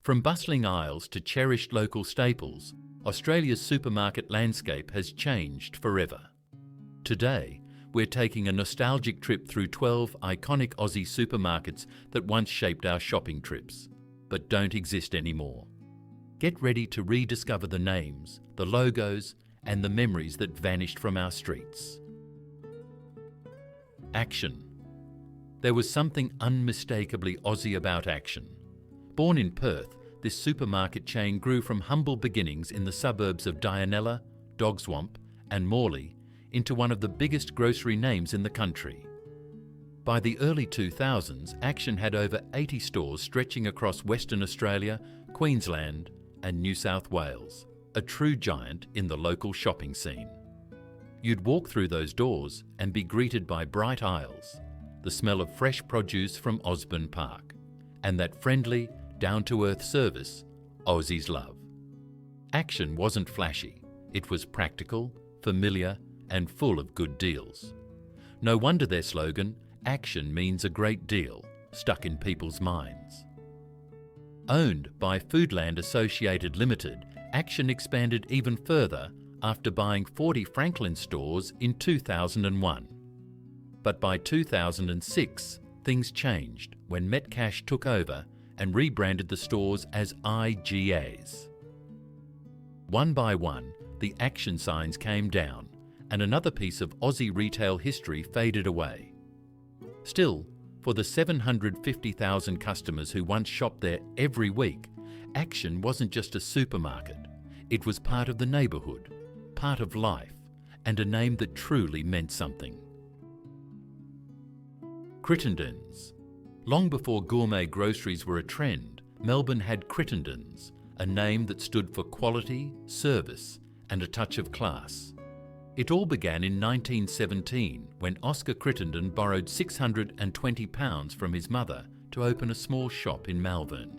From bustling aisles to cherished local staples, Australia's supermarket landscape has changed forever. Today, we're taking a nostalgic trip through 12 iconic Aussie supermarkets that once shaped our shopping trips, but don't exist anymore. Get ready to rediscover the names, the logos, and the memories that vanished from our streets. Action. There was something unmistakably Aussie about Action. Born in Perth, this supermarket chain grew from humble beginnings in the suburbs of Dianella, Dogswamp, and Morley into one of the biggest grocery names in the country. By the early 2000s, Action had over 80 stores stretching across Western Australia, Queensland, and New South Wales, a true giant in the local shopping scene. You'd walk through those doors and be greeted by bright aisles, the smell of fresh produce from Osborne Park, and that friendly, down-to-earth service Aussies love. Action wasn't flashy. It was practical, familiar, and full of good deals. No wonder their slogan, "Action means a great deal," stuck in people's minds. Owned by Foodland Associated Limited, Action expanded even further after buying 40 Franklin stores in 2001. But by 2006, things changed when Metcash took over and rebranded the stores as IGAs. One by one, the Action signs came down, and another piece of Aussie retail history faded away. Still, for the 750,000 customers who once shopped there every week, Action wasn't just a supermarket. It was part of the neighbourhood, part of life, and a name that truly meant something. Crittendens. Long before gourmet groceries were a trend, Melbourne had Crittendens, a name that stood for quality, service, and a touch of class. It all began in 1917 when Oscar Crittenden borrowed £620 from his mother to open a small shop in Malvern.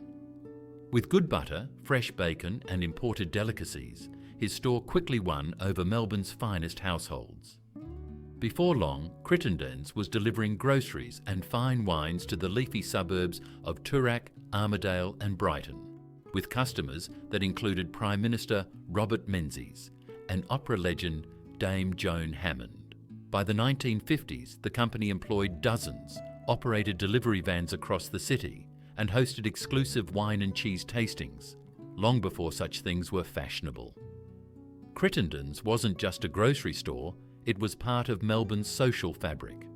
With good butter, fresh bacon, and imported delicacies, his store quickly won over Melbourne's finest households. Before long, Crittendens was delivering groceries and fine wines to the leafy suburbs of Toorak, Armidale and Brighton, with customers that included Prime Minister Robert Menzies and opera legend Dame Joan Hammond. By the 1950s, the company employed dozens, operated delivery vans across the city, and hosted exclusive wine and cheese tastings, long before such things were fashionable. Crittendens wasn't just a grocery store, it was part of Melbourne's social fabric,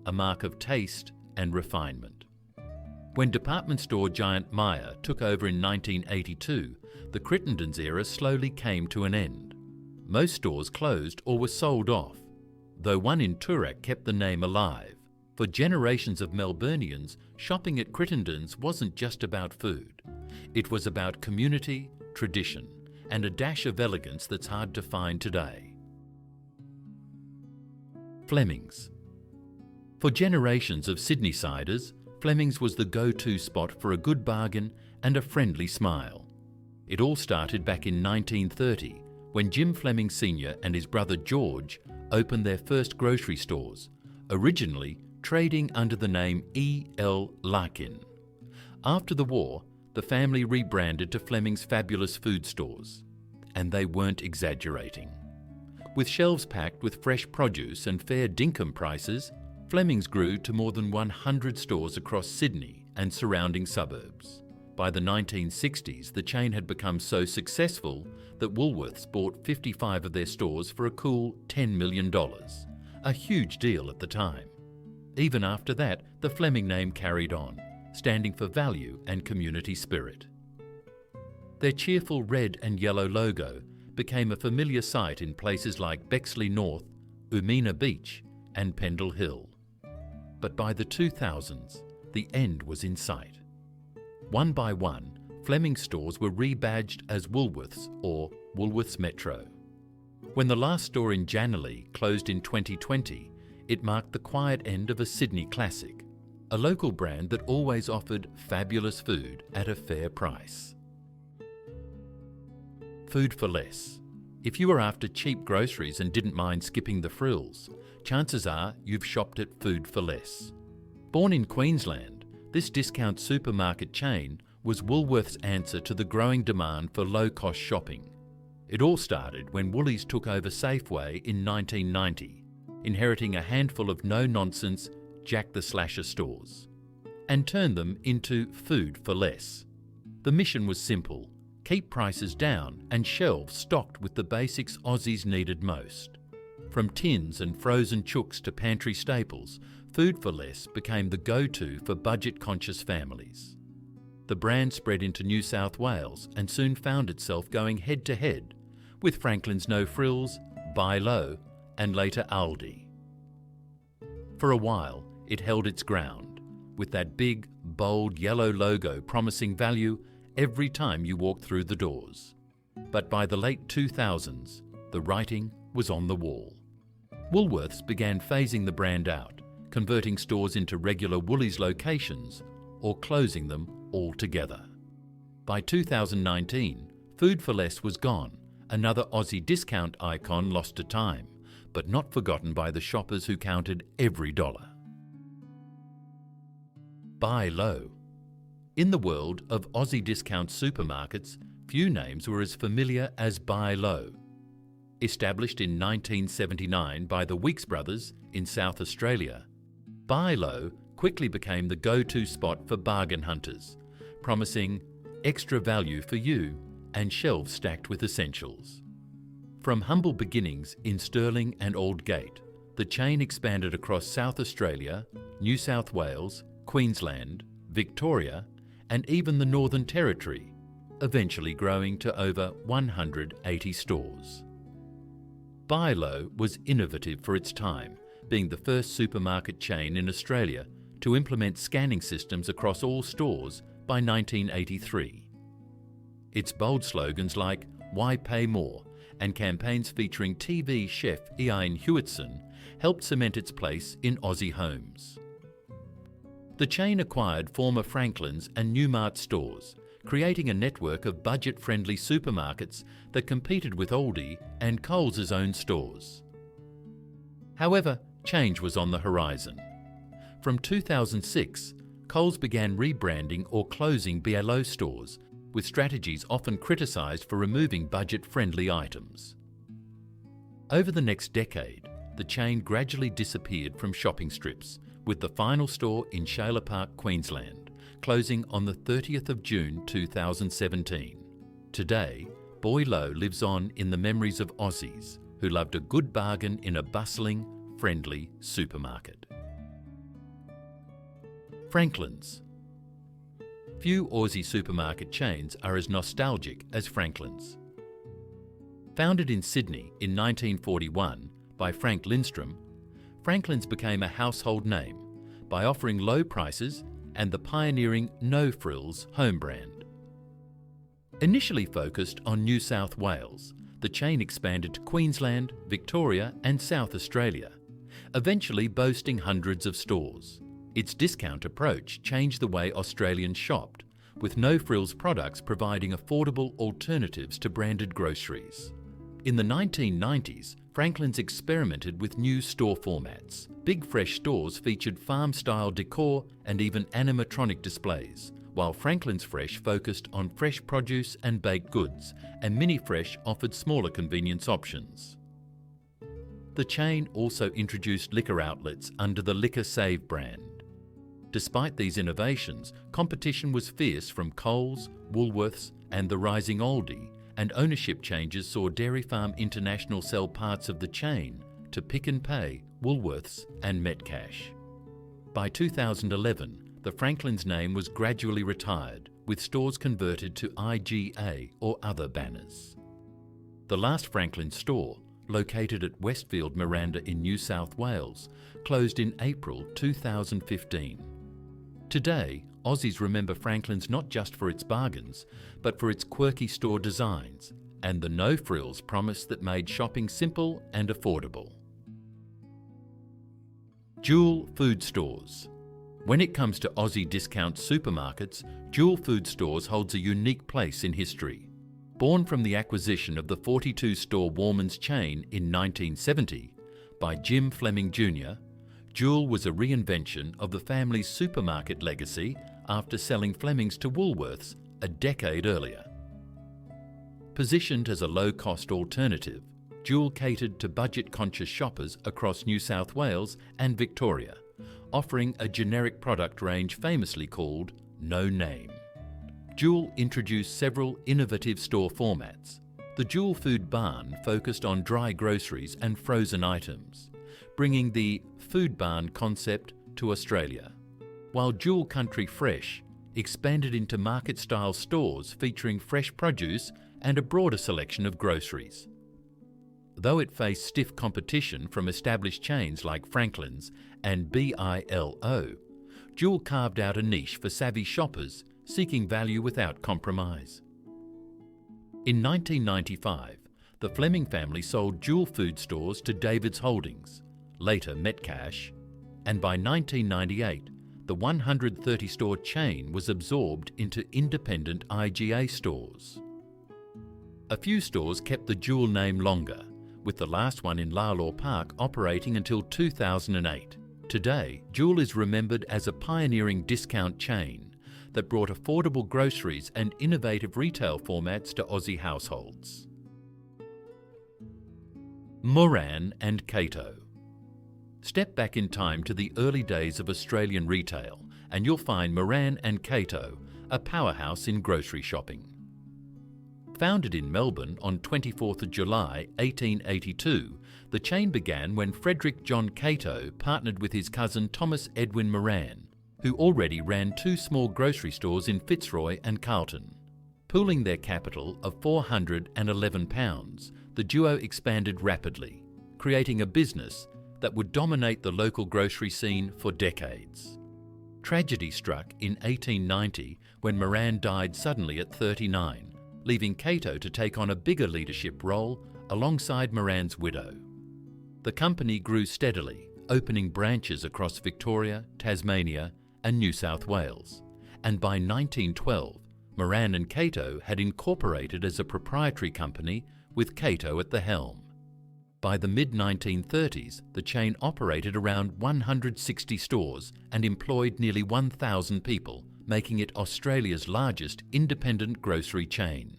a mark of taste and refinement. When department store giant Myer took over in 1982, the Crittendens era slowly came to an end. Most stores closed or were sold off, though one in Toorak kept the name alive. For generations of Melburnians, shopping at Crittendens wasn't just about food. It was about community, tradition, and a dash of elegance that's hard to find today. Flemings. For generations of Sydney-siders, Flemings was the go-to spot for a good bargain and a friendly smile. It all started back in 1930 when Jim Fleming Sr. and his brother George opened their first grocery stores, originally trading under the name E.L. Larkin. After the war, the family rebranded to Fleming's Fabulous Food Stores, and they weren't exaggerating. With shelves packed with fresh produce and fair dinkum prices, Flemings grew to more than 100 stores across Sydney and surrounding suburbs. By the 1960s, the chain had become so successful that Woolworths bought 55 of their stores for a cool $10 million, a huge deal at the time. Even after that, the Fleming name carried on, standing for value and community spirit. Their cheerful red and yellow logo became a familiar sight in places like Bexley North, Umina Beach, and Pendle Hill. But by the 2000s, the end was in sight. One by one, Fleming stores were rebadged as Woolworths or Woolworths Metro. When the last store in Jannerley closed in 2020, it marked the quiet end of a Sydney classic, a local brand that always offered fabulous food at a fair price. Food for less. If you were after cheap groceries and didn't mind skipping the frills, chances are you've shopped at Food for Less. Born in Queensland, this discount supermarket chain was Woolworths' answer to the growing demand for low-cost shopping. It all started when Woolies took over Safeway in 1990, inheriting a handful of no-nonsense Jack the Slasher stores, and turned them into food for less. The mission was simple: keep prices down and shelves stocked with the basics Aussies needed most. From tins and frozen chooks to pantry staples, Food for Less became the go-to for budget-conscious families. The brand spread into New South Wales and soon found itself going head-to-head with Franklin's No Frills, Buy Low, and later Aldi. For a while, it held its ground, with that big, bold yellow logo promising value every time you walked through the doors. But by the late 2000s, the writing was on the wall. Woolworths began phasing the brand out, converting stores into regular Woolies locations or closing them altogether. By 2019, Food for Less was gone, another Aussie discount icon lost to time, but not forgotten by the shoppers who counted every dollar. Buy Low. In the world of Aussie discount supermarkets, few names were as familiar as Buy Low. Established in 1979 by the Weeks brothers in South Australia, Buy Low quickly became the go-to spot for bargain hunters, promising extra value for you and shelves stacked with essentials. From humble beginnings in Stirling and Aldgate, the chain expanded across South Australia, New South Wales, Queensland, Victoria, and even the Northern Territory, eventually growing to over 180 stores. Buy Low was innovative for its time, being the first supermarket chain in Australia to implement scanning systems across all stores by 1983. Its bold slogans like "Why Pay More" and campaigns featuring TV chef Ian Hewitson helped cement its place in Aussie homes. The chain acquired former Franklin's and Mart stores, creating a network of budget-friendly supermarkets that competed with Aldi and Coles' own stores. However, change was on the horizon. From 2006, Coles began rebranding or closing BLO stores, with strategies often criticised for removing budget-friendly items. Over the next decade, the chain gradually disappeared from shopping strips, with the final store in Shaler Park, Queensland, closing on the 30th of June 2017. Today, Buy Low lives on in the memories of Aussies who loved a good bargain in a bustling, friendly supermarket. Franklin's. Few Aussie supermarket chains are as nostalgic as Franklin's. Founded in Sydney in 1941 by Frank Lindstrom, Franklin's became a household name by offering low prices and the pioneering No Frills home brand. Initially focused on New South Wales, the chain expanded to Queensland, Victoria and South Australia, eventually boasting hundreds of stores. Its discount approach changed the way Australians shopped, with No Frills products providing affordable alternatives to branded groceries. In the 1990s, Franklin's experimented with new store formats. Big Fresh stores featured farm-style decor and even animatronic displays, while Franklin's Fresh focused on fresh produce and baked goods, and Mini Fresh offered smaller convenience options. The chain also introduced liquor outlets under the Liquor Save brand. Despite these innovations, competition was fierce from Coles, Woolworths and the rising Aldi, and ownership changes saw Dairy Farm International sell parts of the chain to Pick n Pay, Woolworths and Metcash. By 2011, the Franklin's name was gradually retired, with stores converted to IGA or other banners. The last Franklin's store, located at Westfield Miranda in New South Wales, closed in April 2015. Today, Aussies remember Franklin's not just for its bargains, but for its quirky store designs and the No Frills promise that made shopping simple and affordable. Jewel Food Stores. When it comes to Aussie discount supermarkets, Jewel Food Stores holds a unique place in history. Born from the acquisition of the 42-store Warman's chain in 1970 by Jim Fleming Jr., Jewel was a reinvention of the family's supermarket legacy after selling Flemings to Woolworths a decade earlier. Positioned as a low-cost alternative, Jewel catered to budget-conscious shoppers across New South Wales and Victoria, offering a generic product range famously called No Name. Jewel introduced several innovative store formats. The Jewel Food Barn focused on dry groceries and frozen items, bringing the food barn concept to Australia, while Jewel Country Fresh expanded into market-style stores featuring fresh produce and a broader selection of groceries. Though it faced stiff competition from established chains like Franklin's and BILO, Jewel carved out a niche for savvy shoppers seeking value without compromise. In 1995, the Fleming family sold Jewel food stores to David's Holdings, later Metcash, and by 1998, the 130-store chain was absorbed into independent IGA stores. A few stores kept the Jewel name longer, with the last one in Lalor Park operating until 2008. Today, Jewel is remembered as a pioneering discount chain that brought affordable groceries and innovative retail formats to Aussie households. Moran and Cato. Step back in time to the early days of Australian retail and you'll find Moran and Cato a powerhouse in grocery shopping. Founded in Melbourne on 24th of July 1882, the chain began when Frederick John Cato partnered with his cousin Thomas Edwin Moran, who already ran two small grocery stores in Fitzroy and Carlton. Pooling their capital of £411, the duo expanded rapidly, creating a business that would dominate the local grocery scene for decades. Tragedy struck in 1890 when Moran died suddenly at 39, leaving Cato to take on a bigger leadership role alongside Moran's widow. The company grew steadily, opening branches across Victoria, Tasmania, and New South Wales, and by 1912, Moran and Cato had incorporated as a proprietary company with Cato at the helm. By the mid-1930s, the chain operated around 160 stores and employed nearly 1,000 people, making it Australia's largest independent grocery chain.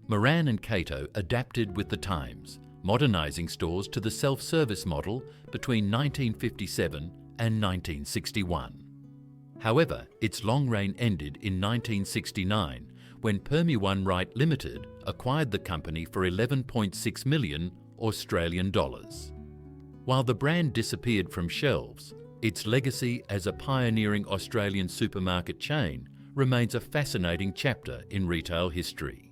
Moran and Cato adapted with the times, modernising stores to the self-service model between 1957 and 1961. However, its long reign ended in 1969 when Permi-One Right Limited acquired the company for $11.6 million Australian dollars. While the brand disappeared from shelves, its legacy as a pioneering Australian supermarket chain remains a fascinating chapter in retail history.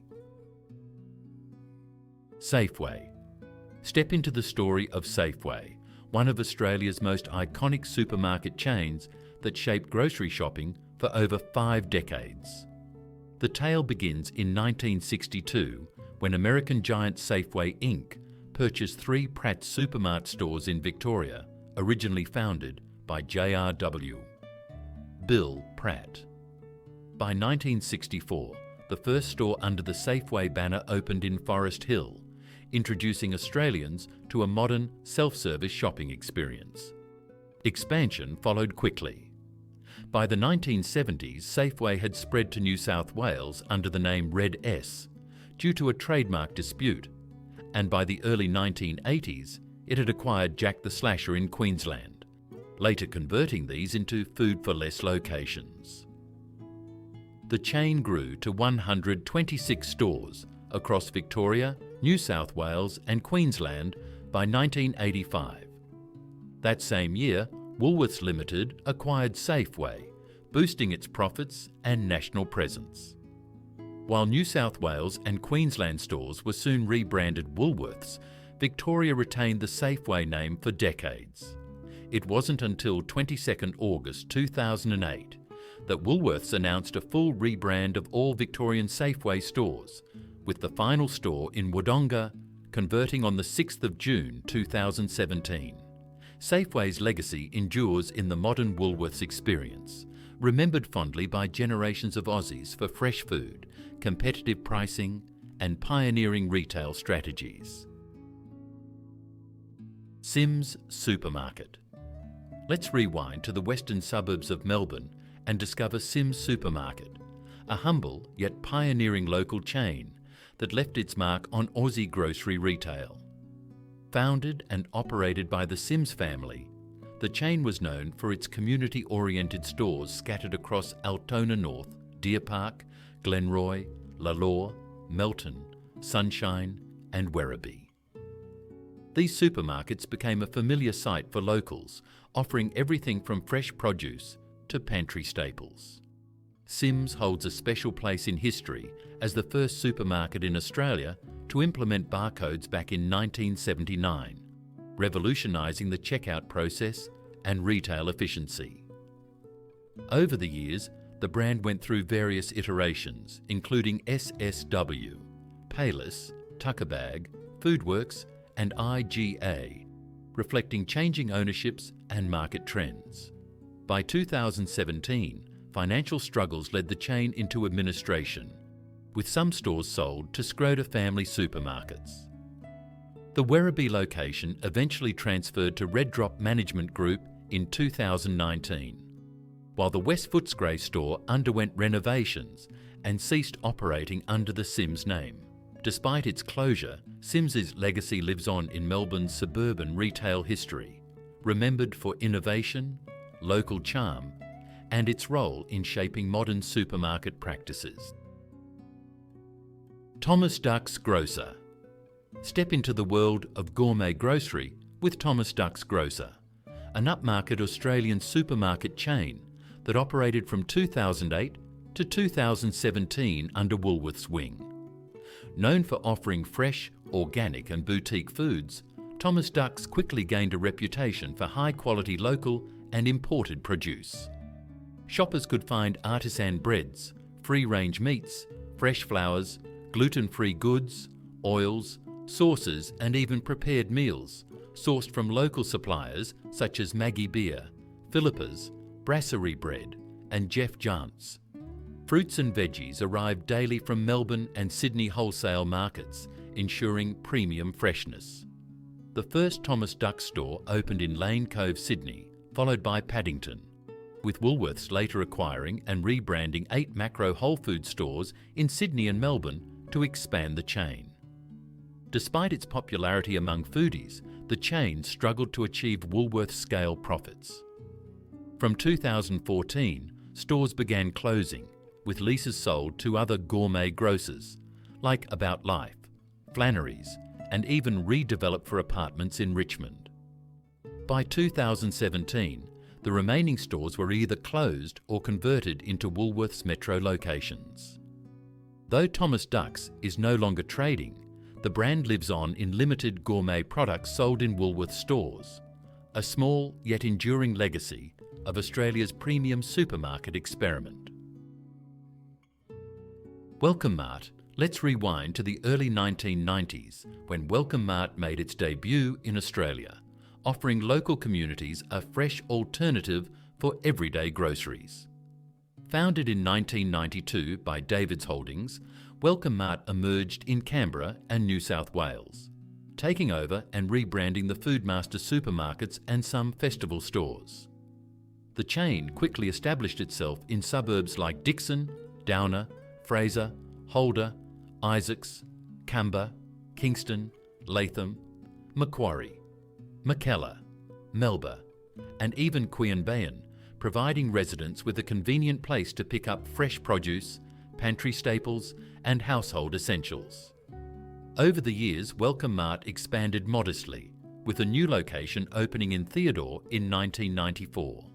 Safeway. Step into the story of Safeway, one of Australia's most iconic supermarket chains that shaped grocery shopping for over 5 decades. The tale begins in 1962 when American giant Safeway Inc. purchased 3 Pratt Supermart stores in Victoria, originally founded by J.R.W. Bill Pratt. By 1964, the first store under the Safeway banner opened in Forest Hill, introducing Australians to a modern self-service shopping experience. Expansion followed quickly. By the 1970s, Safeway had spread to New South Wales under the name Red S due to a trademark dispute, and by the early 1980s, it had acquired Jack the Slasher in Queensland, later converting these into Food for Less locations. The chain grew to 126 stores across Victoria, New South Wales and Queensland by 1985. That same year, Woolworths Limited acquired Safeway, boosting its profits and national presence. While New South Wales and Queensland stores were soon rebranded Woolworths, Victoria retained the Safeway name for decades. It wasn't until 22nd August 2008 that Woolworths announced a full rebrand of all Victorian Safeway stores, with the final store in Wodonga converting on the 6th of June 2017. Safeway's legacy endures in the modern Woolworths experience, remembered fondly by generations of Aussies for fresh food, competitive pricing, and pioneering retail strategies. Sims Supermarket. Let's rewind to the western suburbs of Melbourne and discover Sims Supermarket, a humble yet pioneering local chain that left its mark on Aussie grocery retail. Founded and operated by the Sims family, the chain was known for its community-oriented stores scattered across Altona North, Deer Park, Glenroy, Lalore, Melton, Sunshine and Werribee. These supermarkets became a familiar sight for locals, offering everything from fresh produce to pantry staples. Sims holds a special place in history as the first supermarket in Australia to implement barcodes back in 1979, revolutionising the checkout process and retail efficiency. Over the years, the brand went through various iterations, including SSW, Payless, Tuckerbag, Foodworks and IGA, reflecting changing ownerships and market trends. By 2017, financial struggles led the chain into administration, with some stores sold to Schroeder family supermarkets. The Werribee location eventually transferred to Red Drop Management Group in 2019, while the West Footscray store underwent renovations and ceased operating under the Sims name. Despite its closure, Sims's legacy lives on in Melbourne's suburban retail history, remembered for innovation, local charm, and its role in shaping modern supermarket practices. Thomas Dux Grocer. Step into the world of gourmet grocery with Thomas Dux Grocer, an upmarket Australian supermarket chain that operated from 2008 to 2017 under Woolworths' wing. Known for offering fresh, organic and boutique foods, Thomas Dux quickly gained a reputation for high-quality local and imported produce. Shoppers could find artisan breads, free-range meats, fresh flowers, gluten-free goods, oils, sauces and even prepared meals, sourced from local suppliers such as Maggie Beer, Philippa's, Brasserie Bread and Jeff Jantz. Fruits and veggies arrive daily from Melbourne and Sydney wholesale markets, ensuring premium freshness. The first Thomas Dux store opened in Lane Cove, Sydney, followed by Paddington, with Woolworths later acquiring and rebranding 8 Macro Whole Foods stores in Sydney and Melbourne to expand the chain. Despite its popularity among foodies, the chain struggled to achieve Woolworths-scale profits. From 2014, stores began closing, with leases sold to other gourmet grocers, like About Life, Flannery's, and even redeveloped for apartments in Richmond. By 2017, the remaining stores were either closed or converted into Woolworths Metro locations. Though Thomas Dux is no longer trading, the brand lives on in limited gourmet products sold in Woolworths stores, a small yet enduring legacy of Australia's premium supermarket experiment. Welcome Mart. Let's rewind to the early 1990s when Welcome Mart made its debut in Australia, offering local communities a fresh alternative for everyday groceries. Founded in 1992 by David's Holdings, Welcome Mart emerged in Canberra and New South Wales, taking over and rebranding the Foodmaster supermarkets and some festival stores. The chain quickly established itself in suburbs like Dixon, Downer, Fraser, Holder, Isaacs, Kamba, Kingston, Latham, Macquarie, Mackellar, Melba, and even Queanbeyan, providing residents with a convenient place to pick up fresh produce, pantry staples, and household essentials. Over the years, Welcome Mart expanded modestly, with a new location opening in Theodore in 1994.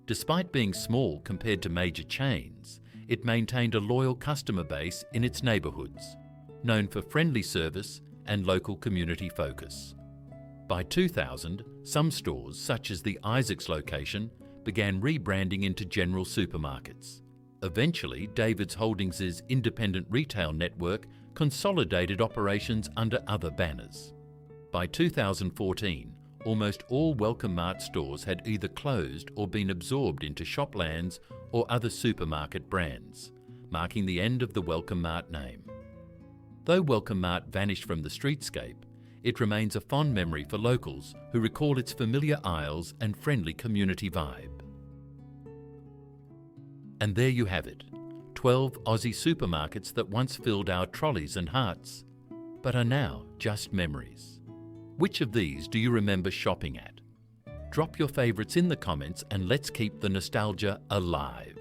Despite being small compared to major chains, it maintained a loyal customer base in its neighbourhoods, known for friendly service and local community focus. By 2000, some stores, such as the Isaacs location, began rebranding into general supermarkets. Eventually, David's Holdings' independent retail network consolidated operations under other banners. By 2014, almost all Welcome Mart stores had either closed or been absorbed into Shoplands or other supermarket brands, marking the end of the Welcome Mart name. Though Welcome Mart vanished from the streetscape, it remains a fond memory for locals who recall its familiar aisles and friendly community vibe. And there you have it, 12 Aussie supermarkets that once filled our trolleys and hearts, but are now just memories. Which of these do you remember shopping at? Drop your favourites in the comments and let's keep the nostalgia alive.